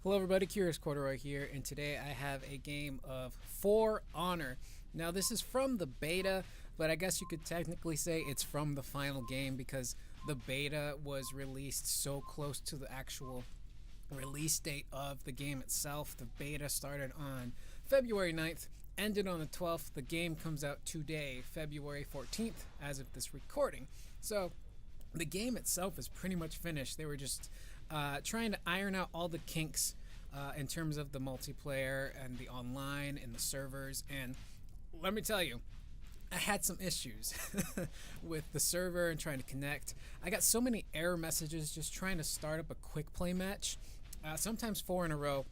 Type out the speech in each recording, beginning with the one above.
Hello everybody, Curious Corduroy here, and today I have a game of For Honor. Now this is from the beta, but I guess you could technically say it's from the final game because the beta was released so close to the actual release date of the game itself. The beta started on February 9th, ended on the 12th. The game comes out today, February 14th, as of this recording. So the game itself is pretty much finished. They were just trying to iron out all the kinks in terms of the multiplayer and the online and the servers. And let me tell you, I had some issues with the server and trying to connect. I got so many error messages just trying to start up a quick play match, sometimes 4 in a row,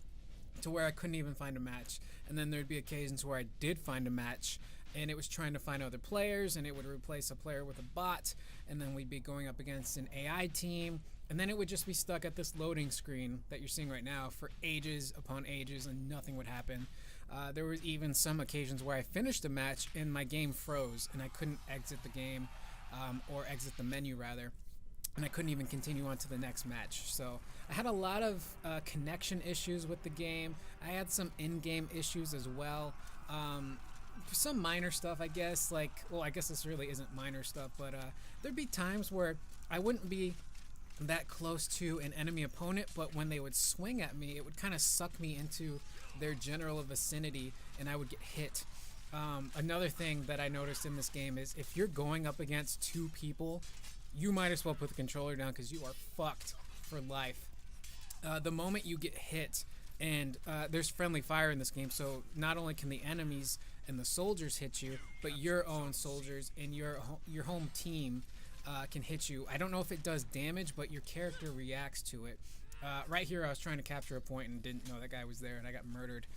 to where I couldn't even find a match. And then there'd be occasions where I did find a match and it was trying to find other players, and it would replace a player with a bot, and then we'd be going up against an AI team, and then it would just be stuck at this loading screen that you're seeing right now for ages upon ages, and nothing would happen. There was even some occasions where I finished a match and my game froze and I couldn't exit the game, or exit the menu rather, and I couldn't even continue on to the next match. So I had a lot of connection issues with the game. I had some in-game issues as well. Some minor stuff, I guess. I guess this really isn't minor stuff, but there'd be times where I wouldn't be that close to an enemy opponent, but when they would swing at me, it would kind of suck me into their general vicinity, and I would get hit. Another thing that I noticed in this game is if you're going up against 2 people, you might as well put the controller down because you are fucked for life. The moment you get hit, and there's friendly fire in this game, so not only can the enemies and the soldiers hit you, but your own soldiers and your home team can hit you. I don't know if it does damage, but your character reacts to it. Right here I was trying to capture a point and didn't know that guy was there, and I got murdered.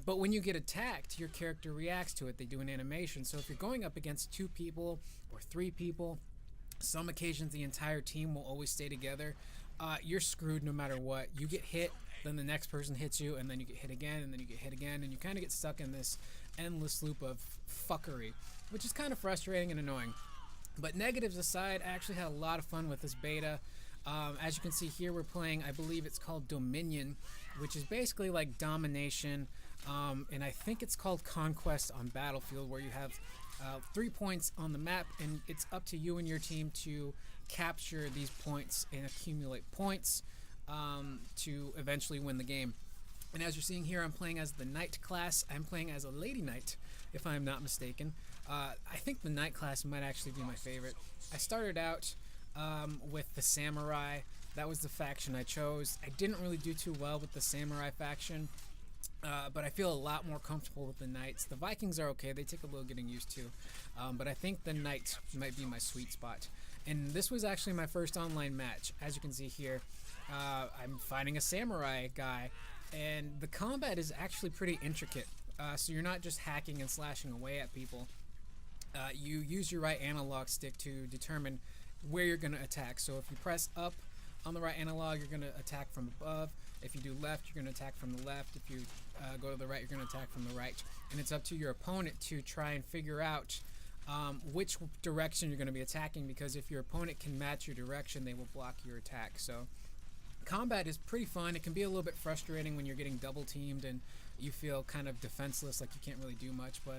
But when you get attacked, your character reacts to it. They do an animation. So if you're going up against 2 people or 3 people, some occasions the entire team will always stay together. You're screwed no matter what. You get hit, then the next person hits you, and then you get hit again, and then you get hit again, and you kind of get stuck in this endless loop of fuckery, which is kind of frustrating and annoying. But negatives aside, I actually had a lot of fun with this beta. As you can see here, we're playing, I believe it's called Dominion, which is basically like domination, and I think it's called Conquest on Battlefield, where you have 3 points on the map, and it's up to you and your team to capture these points and accumulate points to eventually win the game. And as you're seeing here, I'm playing as the Knight class. I'm playing as a Lady Knight, if I'm not mistaken. I think the Knight class might actually be my favorite. I started out with the Samurai. That was the faction I chose. I didn't really do too well with the Samurai faction, but I feel a lot more comfortable with the Knights. The Vikings are okay. They take a little getting used to, but I think the Knight might be my sweet spot. And this was actually my first online match. As you can see here, I'm fighting a Samurai guy, and the combat is actually pretty intricate. So you're not just hacking and slashing away at people. You use your right analog stick to determine where you're going to attack. So if you press up on the right analog, you're going to attack from above. If you do left, you're going to attack from the left. If you go to the right, you're going to attack from the right. And it's up to your opponent to try and figure out which direction you're going to be attacking, because if your opponent can match your direction, they will block your attack. So combat is pretty fun. It can be a little bit frustrating when you're getting double teamed and you feel kind of defenseless, like you can't really do much, but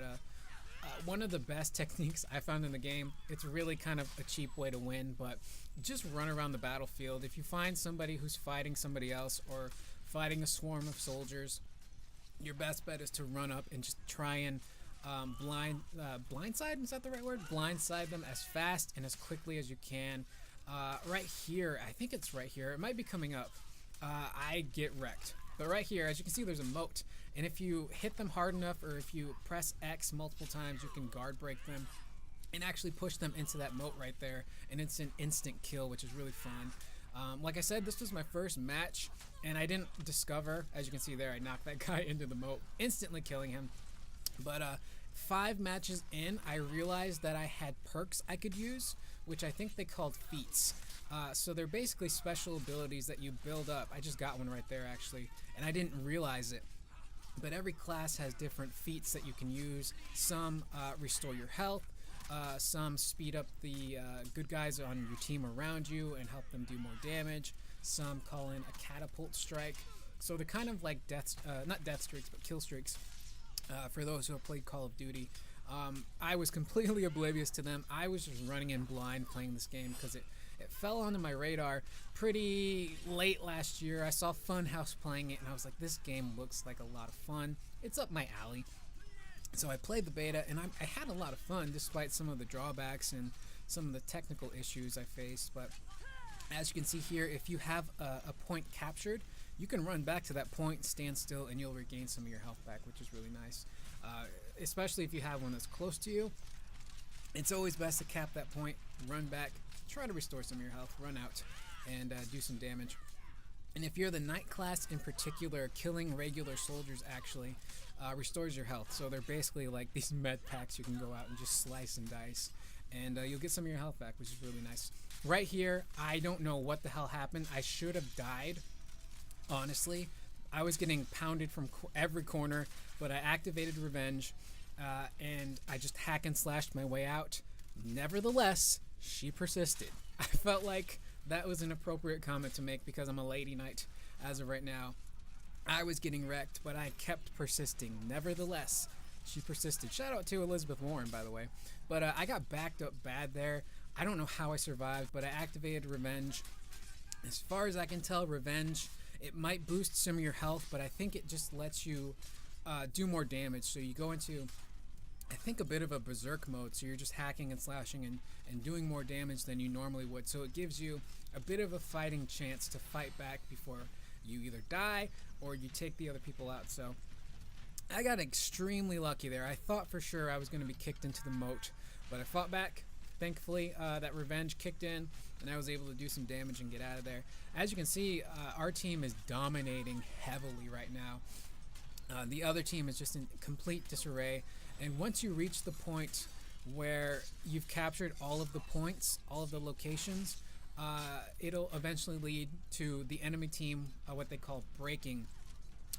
one of the best techniques I found in the game, it's really kind of a cheap way to win, but just run around the battlefield. If you find somebody who's fighting somebody else or fighting a swarm of soldiers, your best bet is to run up and just try and blindside, is that the right word? Blindside them as fast and as quickly as you can. Right here, I think it's right here, it might be coming up, I get wrecked. But right here, as you can see, there's a moat, and if you hit them hard enough, or if you press X multiple times, you can guard break them and actually push them into that moat right there, and it's an instant kill, which is really fun. Like I said, this was my first match, and I didn't discover, as you can see there, I knocked that guy into the moat, instantly killing him. But 5 matches in, I realized that I had perks I could use, which I think they called feats. So they're basically special abilities that you build up. I just got one right there, actually, and I didn't realize it. But every class has different feats that you can use. Some restore your health. Some speed up the good guys on your team around you and help them do more damage. Some call in a catapult strike. So they're kind of like not death streaks, but kill streaks. For those who have played Call of Duty, I was completely oblivious to them. I was just running in blind playing this game because it fell onto my radar pretty late last year. I saw Funhouse playing it, and I was like, this game looks like a lot of fun. It's up my alley. So I played the beta, and I had a lot of fun despite some of the drawbacks and some of the technical issues I faced. But as you can see here, if you have a point captured, you can run back to that point, stand still, and you'll regain some of your health back, which is really nice. Especially if you have one that's close to you. It's always best to cap that point, run back, try to restore some of your health, run out, and do some damage. And if you're the Knight class in particular, killing regular soldiers actually restores your health. So they're basically like these med packs you can go out and just slice and dice, and you'll get some of your health back, which is really nice. Right here, I don't know what the hell happened. I should have died, honestly. I was getting pounded from every corner, but I activated Revenge, and I just hack and slashed my way out. Nevertheless, she persisted. I felt like that was an appropriate comment to make because I'm a lady knight as of right now. I was getting wrecked, but I kept persisting. Nevertheless, she persisted. Shout out to Elizabeth Warren, by the way. But I got backed up bad there. I don't know how I survived, but I activated Revenge. As far as I can tell, Revenge, it might boost some of your health, but I think it just lets you do more damage. So you go into, I think, a bit of a berserk mode. So you're just hacking and slashing and doing more damage than you normally would. So it gives you a bit of a fighting chance to fight back before you either die or you take the other people out. So I got extremely lucky there. I thought for sure I was going to be kicked into the moat, but I fought back. Thankfully, that Revenge kicked in, and I was able to do some damage and get out of there. As you can see, our team is dominating heavily right now. The other team is just in complete disarray, and once you reach the point where you've captured all of the points, all of the locations, it'll eventually lead to the enemy team, what they call breaking,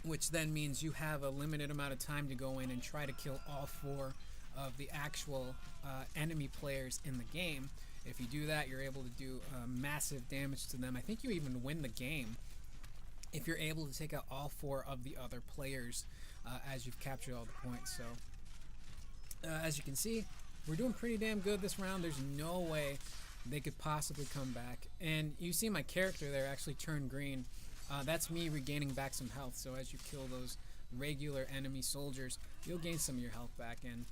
which then means you have a limited amount of time to go in and try to kill all 4 of the actual enemy players in the game. If you do that, you're able to do massive damage to them. I think you even win the game if you're able to take out all 4 of the other players as you've captured all the points. So as you can see, we're doing pretty damn good this round. There's no way they could possibly come back. And you see my character there actually turn green. That's me regaining back some health. So as you kill those regular enemy soldiers, you'll gain some of your health back. And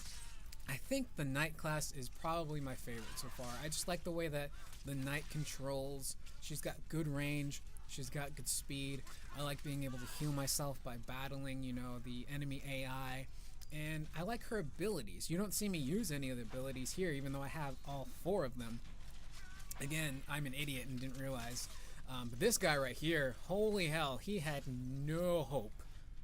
I think the Knight class is probably my favorite so far. I just like the way that the Knight controls. She's got good range. She's got good speed. I like being able to heal myself by battling, you know, the enemy AI. And I like her abilities. You don't see me use any of the abilities here, even though I have all 4 of them. Again, I'm an idiot and didn't realize. But this guy right here, holy hell, he had no hope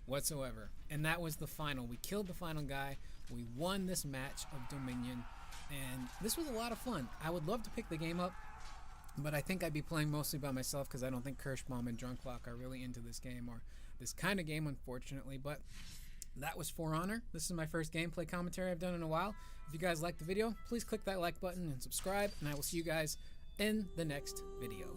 whatsoever. And that was the final. We killed the final guy. We won this match of Dominion. And this was a lot of fun. I would love to pick the game up, but I think I'd be playing mostly by myself because I don't think Kirschbaum and Drunklock are really into this game or this kind of game, unfortunately. But that was For Honor. This is my first gameplay commentary I've done in a while. If you guys liked the video, please click that like button and subscribe, and I will see you guys in the next video.